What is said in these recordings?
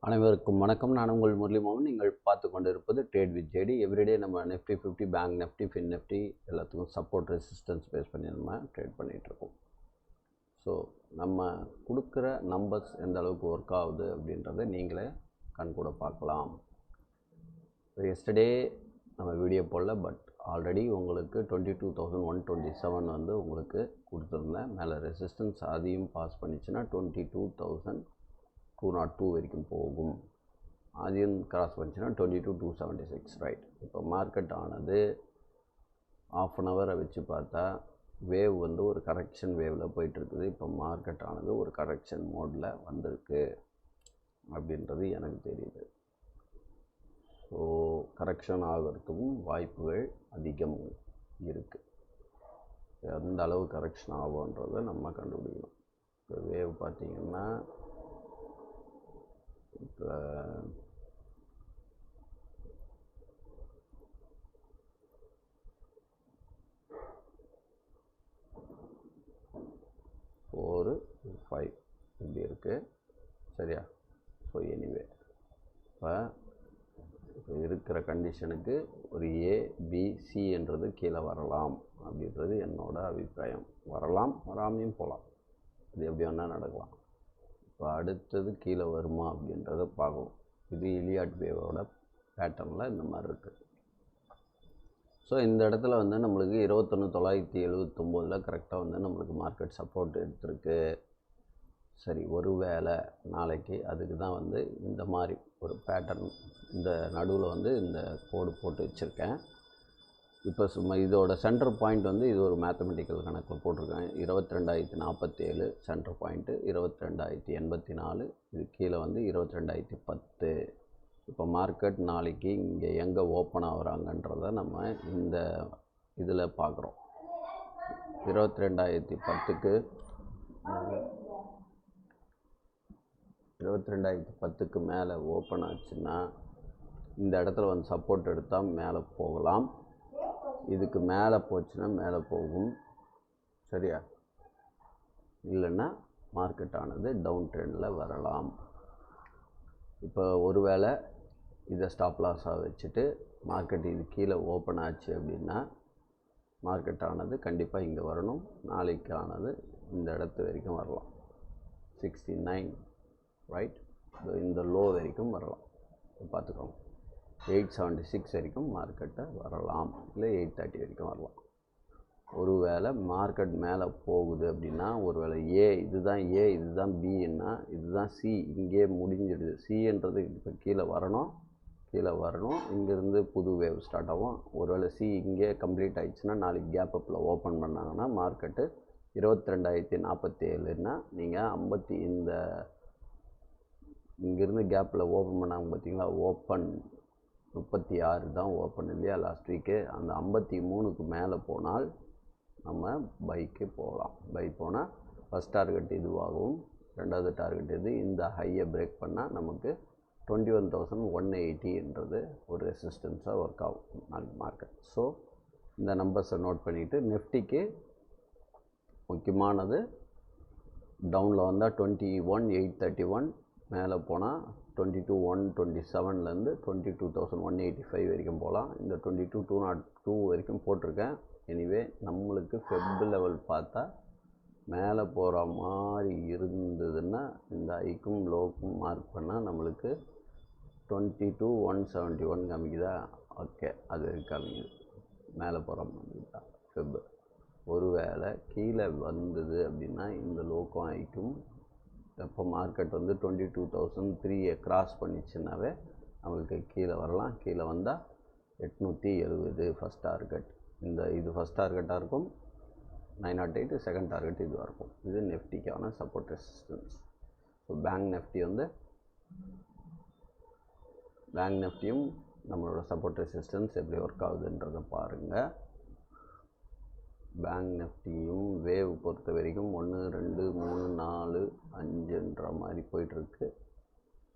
அனைவருக்கும் வணக்கம். நான் உங்கள் முரளி மோகன். நீங்கள் பார்த்து கொண்டிருப்பது ட்ரேட் வித் ஜேடி. எவ்ரிடே நம்ம Nifty 50, bank Nifty, fin Nifty எல்லாத்துக்கும் சப்போர்ட் ரெசிஸ்டன்ஸ் பேஸ் பண்ணி நம்ம ட்ரேட் பண்ணிகிட்ருக்கோம். ஸோ நம்ம கொடுக்குற நம்பர்ஸ் எந்த அளவுக்கு ஒர்க் ஆகுது அப்படின்றத நீங்களே கண்கூட பார்க்கலாம். எஸ்டர்டே நம்ம வீடியோ போடல, பட் ஆல்ரெடி உங்களுக்கு 22,127 வந்து உங்களுக்கு கொடுத்துருந்தேன். மேலே ரெசிஸ்டன்ஸ் அதையும் பாஸ் பண்ணிச்சுன்னா 22,202 வரைக்கும் போகும். அதையும் கிராஸ் பண்ணிச்சுன்னா 22,276 ரைட். இப்போ மார்க்கெட் ஆனது ஆஃப் அன் ஹவரை வச்சு பார்த்தா வேவ் வந்து ஒரு கரெக்ஷன் வேவில் போயிட்டுருக்குது. இப்போ மார்க்கெட் ஆனது ஒரு கரெக்ஷன் மோடில் வந்திருக்கு அப்படின்றது எனக்கு தெரியுது. ஸோ கரெக்ஷன் ஆகிறதுக்கும் வாய்ப்புகள் அதிகம் இருக்குது. எந்த அளவு கரெக்ஷன் ஆகுன்றதை நம்ம கண்டுபிடிக்கணும். இப்போ வேவ் பார்த்திங்கன்னா இப்போ 4, 5 இப்படி இருக்குது, சரியா? ஸோ எனிவே இப்போ இருக்கிற கண்டிஷனுக்கு ஒரு ஏபிசி என்றது கீழே வரலாம் அப்படின்றது என்னோட அபிப்பிராயம். வரலாம், வராமையும் போகலாம், இது எப்படி வேணால் நடக்கலாம். இப்போ அடுத்தது கீழே வருமா அப்படின்றத பார்க்கணும். இது இலியாட் வேவோட பேட்டர்னில் இந்த மாதிரி இருக்குது. ஸோ இந்த இடத்துல வந்து நம்மளுக்கு 21,979 கரெக்டாக வந்து நம்மளுக்கு மார்க்கெட் சப்போர்ட் எடுத்திருக்கு. சரி, ஒரு வேளை நாளைக்கு அதுக்கு தான் வந்து இந்த மாதிரி ஒரு பேட்டர்ன் இந்த நடுவில் வந்து இந்த கோடு போட்டு வச்சுருக்கேன். இப்போ சும்மா இதோட சென்டர் பாயிண்ட் வந்து இது ஒரு மேத்தமெட்டிக்கல் கணக்கில் போட்டிருக்கேன். 22,047 சென்டர் பாயிண்ட்டு, 22,084, இது கீழே வந்து 22,010. இப்போ மார்க்கெட் நாளைக்கு இங்கே எங்கே ஓப்பன் ஆகுறாங்கன்றதை நம்ம இந்த இதில் பார்க்குறோம். 22,010க்கு 22,010க்கு மேலே ஓப்பன் ஆச்சுன்னா இந்த இடத்துல வந்து சப்போர்ட் எடுத்தால் மேலே போகலாம். இதுக்கு மேலே போச்சுன்னா மேலே போகும், சரியா? இல்லைன்னா மார்க்கெட் ஆனது டவுன் ட்ரெண்டில் வரலாம். இப்போ ஒருவேளை இதை ஸ்டாப் லாஸாக வச்சுட்டு மார்க்கெட் இது கீழே ஓப்பன் ஆச்சு அப்படின்னா மார்க்கெட் ஆனது கண்டிப்பாக இங்கே வரணும். நாளைக்கு ஆனது இந்த இடத்து வரைக்கும் வரலாம், 69 ரைட். இந்த லோ வரைக்கும் வரலாம். பார்த்துக்கோங்க, 876 வரைக்கும் மார்க்கெட்டை வரலாம், இல்லை 830 வரைக்கும் வரலாம். ஒருவேளை மார்க்கெட் மேலே போகுது அப்படின்னா, ஒருவேளை இதுதான் ஏ, இதுதான் பின்னா, இதுதான் சி, இங்கே முடிஞ்சிடுது. சின்றது இப்போ கீழே வரணும், இங்கேருந்து புது வேவ் ஸ்டார்ட் ஆகும். ஒருவேளை சி இங்கே கம்ப்ளீட் ஆகிடுச்சுன்னா நாளைக்கு கேப் அப்பில் ஓப்பன் பண்ணாங்கன்னா மார்க்கெட்டு 22,047ன்னா நீங்கள் இந்த இங்கேருந்து கேப்பில் ஓப்பன் பண்ணாங்க பார்த்தீங்களா, ஓப்பன் 36 தான் ஓப்பன் இல்லையா லாஸ்ட் வீக்கு. அந்த 53க்கு மேலே போனால் நம்ம பைக்கு போகலாம். பைக் போனால் ஃபஸ்ட் டார்கெட் இதுவாகும், ரெண்டாவது டார்கெட் இது. இந்த ஹையை பிரேக் பண்ணால் நமக்கு 21,180 ஒரு ரெசிஸ்டன்ஸாக ஒர்க் ஆகும் நாளைக்கு மார்க்கெட். ஸோ இந்த நம்பர்ஸை நோட் பண்ணிவிட்டு நிஃப்டிக்கு முக்கியமானது டவுனில் வந்தால் 21,831, மேலே போனால் 22,127லேருந்து 22,185 வரைக்கும் போகலாம். இந்த 22,202 வரைக்கும் போட்டிருக்கேன். எனிவே நம்மளுக்கு ஃபெப் லெவல் பார்த்தா மேலே போகிற மாதிரி இருந்ததுன்னா இந்த ஐக்கும் லோக்கும் மார்க் பண்ணால் நம்மளுக்கு 22,171 காமிக்குதா? ஓகே, அது காமிக்குது, மேலே போகிற மாதிரி தான் ஃபெப். ஒருவேளை கீழே வந்தது அப்படின்னா இந்த லோக்கும் ஐக்கும் இப்போ மார்க்கெட் வந்து 22,003 கிராஸ் பண்ணிச்சுன்னாவே நம்மளுக்கு கீழே வரலாம். கீழே வந்தால் 870 ஃபஸ்ட் டார்கெட். இது ஃபஸ்ட் டார்கெட்டாக இருக்கும். 908 செகண்ட் டார்கெட் இதுவாக இருக்கும். இது நிஃப்டிக்கான சப்போர்ட் ரெசிஸ்டன்ஸ். ஸோ பேங்க் நிஃப்டியும் நம்மளோட சப்போர்ட் ரெசிஸ்டன்ஸ் எப்படி ஒர்க் ஆகுதுன்றதை பாருங்கள். பேங்க் நிஃப்டியும் வேவ் பொறுத்த வரைக்கும் 1, 2, 3, 4, 5ன்ற மாதிரி போயிட்டுருக்கு.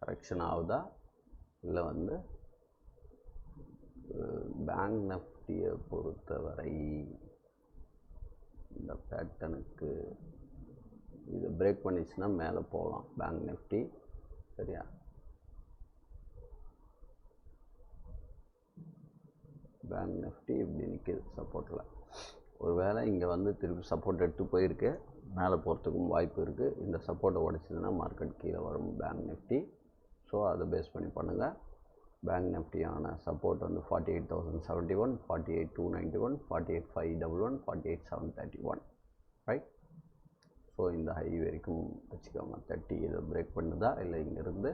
கரெக்ஷன் ஆகுதா இல்லை வந்து பேங்க் நிஃப்டியை பொறுத்தவரை இந்த பேட்டர்னுக்கு இது பிரேக் பண்ணிச்சுன்னா மேலே போகலாம் பேங்க் நிஃப்டி, சரியா? பேங்க் நிஃப்டி இப்படி நிற்கிது சப்போர்ட்டில். ஒரு வேளை இங்கே வந்து திருப்பி சப்போர்ட் எடுத்து போயிருக்கு, மேலே போகிறதுக்கும் வாய்ப்பு இருக்குது. இந்த சப்போர்ட்டை உடைச்சிதுன்னா மார்க்கெட் கீழே வரும் பேங்க் நிஃப்டி. ஸோ அதை பேஸ் பண்ணி பண்ணுங்கள். பேங்க் நிஃப்டியான சப்போர்ட் வந்து 48,071, 48,291, 48,511, 48,731, ரைட். ஸோ இந்த ஹை வரைக்கும் வச்சுக்கோங்க. 30 இதை பிரேக் பண்ணுதா இல்லை இங்கேருந்து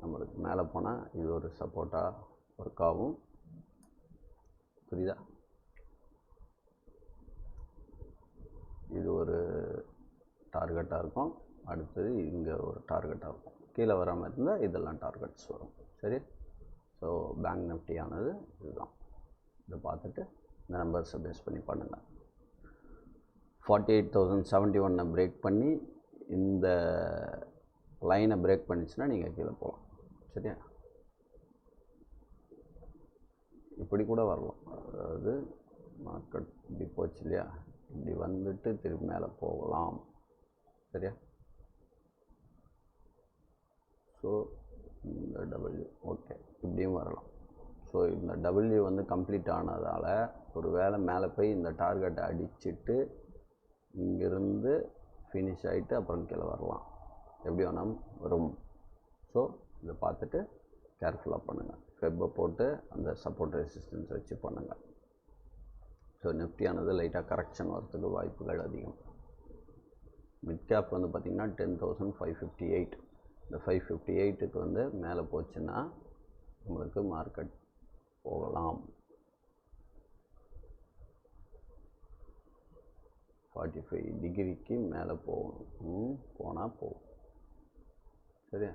நம்மளுக்கு மேலே போனால் இது ஒரு சப்போர்ட்டாக ஒர்க் ஆகும். புரியுதா? இது ஒரு டார்கெட்டாக இருக்கும். அடுத்தது இங்கே ஒரு டார்கெட்டாக இருக்கும். கீழே வராமல் இருந்தால் இதெல்லாம் டார்கெட்ஸ் வரும். சரி. ஸோ பேங்க் நிஃப்டியானது இதுதான். இதை பார்த்துட்டு இந்த நம்பர்ஸை பேஸ் பண்ணி பண்ணுங்கள். 48,071 பிரேக் பண்ணி இந்த லைனை பிரேக் பண்ணிச்சுன்னா நீங்கள் கீழே போகலாம். சரியா? இப்படி கூட வரலாம். அதாவது மார்க்கெட் இப்படி போச்சு இல்லையா, இப்படி வந்துட்டு திருப்பி மேலே போகலாம். சரியா? ஸோ இந்த டபிள்யூ ஓகே இப்படியும் வரலாம். ஸோ இந்த டபிள்யூ வந்து கம்ப்ளீட் ஆனதால் ஒரு வேளை மேலே போய் இந்த டார்கெட்டை அடிச்சுட்டு இங்கேருந்து ஃபினிஷ் ஆகிட்டு அப்புறம் கீழே வரலாம். எப்படி வேணாலும் வரும். ஸோ இதை பார்த்துட்டு கேர்ஃபுல்லாக பண்ணுங்கள். ஃபெப்பை போட்டு அந்த சப்போர்ட் ரெசிஸ்டன்ஸ் வச்சு பண்ணுங்கள். ஸோ நிஃப்டியானது லைட்டாக கரெக்ஷன் வரத்துக்கு வாய்ப்புகள் அதிகம். மிட் கேப் வந்து பார்த்திங்கன்னா 10,558. இந்த 558க்கு வந்து மேலே போச்சுன்னா உங்களுக்கு மார்க்கெட் போகலாம். 45 டிகிரிக்கு மேலே போகணும். போனால் போகும். சரியா?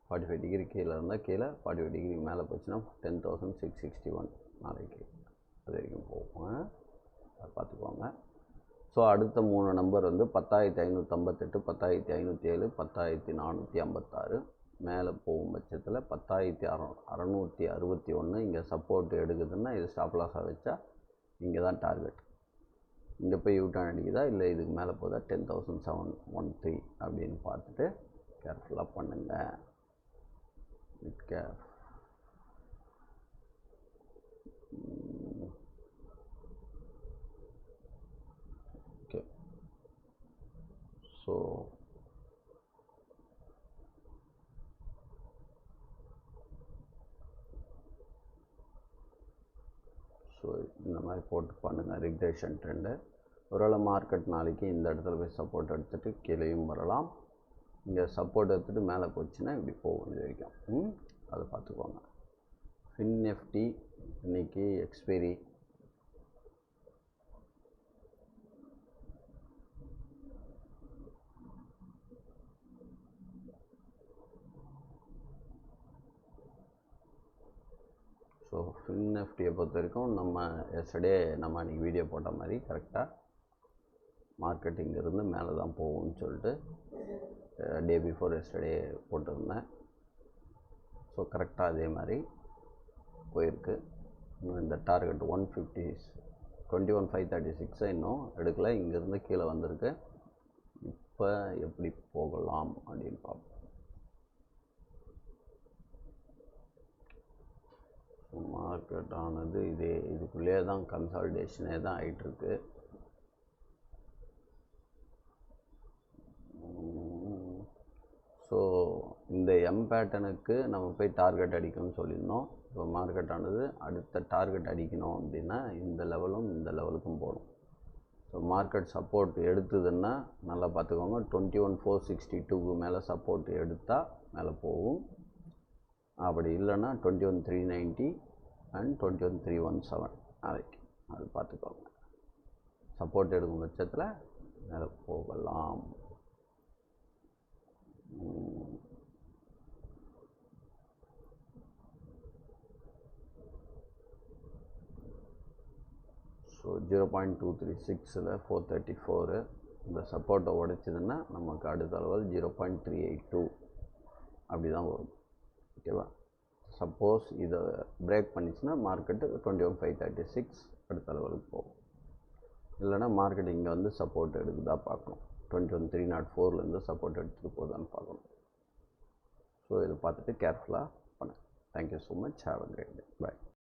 45 டிகிரி கீழே இருந்தால் கீழே, 45 டிகிரி மேலே போச்சுன்னா 10,661 நாளைக்கு அது வரைக்கும் போகும். அதை பார்த்துக்கோங்க. ஸோ அடுத்த 3 நம்பர் வந்து 10,558, 10,507, 10,456. மேலே போகும் பட்சத்தில் 10,661 இங்கே சப்போர்ட் எடுக்குதுன்னா இது ஸ்டாப் லாஸாக வச்சா இங்கே தான் டார்கெட். இங்கே போய் யூட்டர்ன் அடிக்குதா இல்லை இதுக்கு மேலே போதா 10,713 அப்படின்னு பார்த்துட்டு கேர்ஃபுல்லாக பண்ணுங்கள். Mid cap okay. ஸோ இந்த மாதிரி போட்டு பண்ணுங்கள். Regression trend. ஒருவேளை மார்க்கெட் நாளைக்கு இந்த இடத்துல போய் சப்போர்ட் எடுத்துகிட்டு கீழேயும் வரலாம். இங்கே சப்போர்ட் எடுத்துகிட்டு மேலே போச்சுன்னா இப்படி போகும் இது வரைக்கும். அதை பார்த்துக்கோங்க. ஃபின் நிஃப்டி இன்றைக்கி எக்ஸ்பைரி ஸோ ஃபின் நிஃப்டியை பொறுத்த வரைக்கும் நம்ம எஸ்டர்டே நம்ம அன்றைக்கி வீடியோ போட்ட மாதிரி கரெக்டாக மார்க்கெட் இங்கேருந்து மேலே தான் போகும்னு சொல்லிட்டு டே பிஃபோர் எஸ்டர்டே போட்டிருந்தேன். ஸோ கரெக்டாக அதே மாதிரி போயிருக்கு. இந்த டார்கெட் 21,536 இன்னும் எடுக்கலை. இங்கேருந்து கீழே வந்திருக்கு. இப்போ எப்படி போகலாம் அப்படின்னு பார்ப்போம். மார்க்கெட் ஆனது இதுக்குள்ளே தான் கன்சாலிடேஷனே தான் ஆகிட்டுருக்கு. ஸோ இந்த எம் பேட்டனுக்கு நம்ம போய் டார்கெட் அடிக்கணும்னு சொல்லியிருந்தோம். இப்போ மார்க்கெட் ஆனது அடுத்த டார்கெட் அடிக்கணும் அப்படின்னா இந்த லெவலும் இந்த லெவலுக்கும் போகணும். ஸோ மார்க்கெட் சப்போர்ட் எடுத்ததுன்னா நல்லா பார்த்துக்கோங்க. 21,462க்கு மேலே சப்போர்ட் எடுத்தால் மேலே போகும். அப்படி இல்லைன்னா 21,390 அண்ட் 21,317 நாளைக்கு அது பார்த்துக்கோங்க. சப்போர்ட் எடுக்கும் பட்சத்தில் மேலே போகலாம். ஸோ 0.236ல் 434 இந்த சப்போர்ட்டை உடைச்சிதுன்னா நமக்கு அடுத்த லெவல் 0.382 அப்படி தான் வரும். ஓகேவா? சப்போஸ் இதை பிரேக் பண்ணிச்சுன்னா மார்க்கெட்டு 21,536 அடுத்த லெவலுக்கு போகும். இல்லைனா மார்க்கெட் இங்கே வந்து சப்போர்ட் எடுக்குதா பார்க்கணும். 21,304லேருந்து சப்போர்ட் எடுத்துகிட்டு போகுதான்னு பார்க்கணும். ஸோ இதை பார்த்துட்டு கேர்ஃபுல்லாக பண்ணுங்கள். Thank you so much. Have a great day. Bye.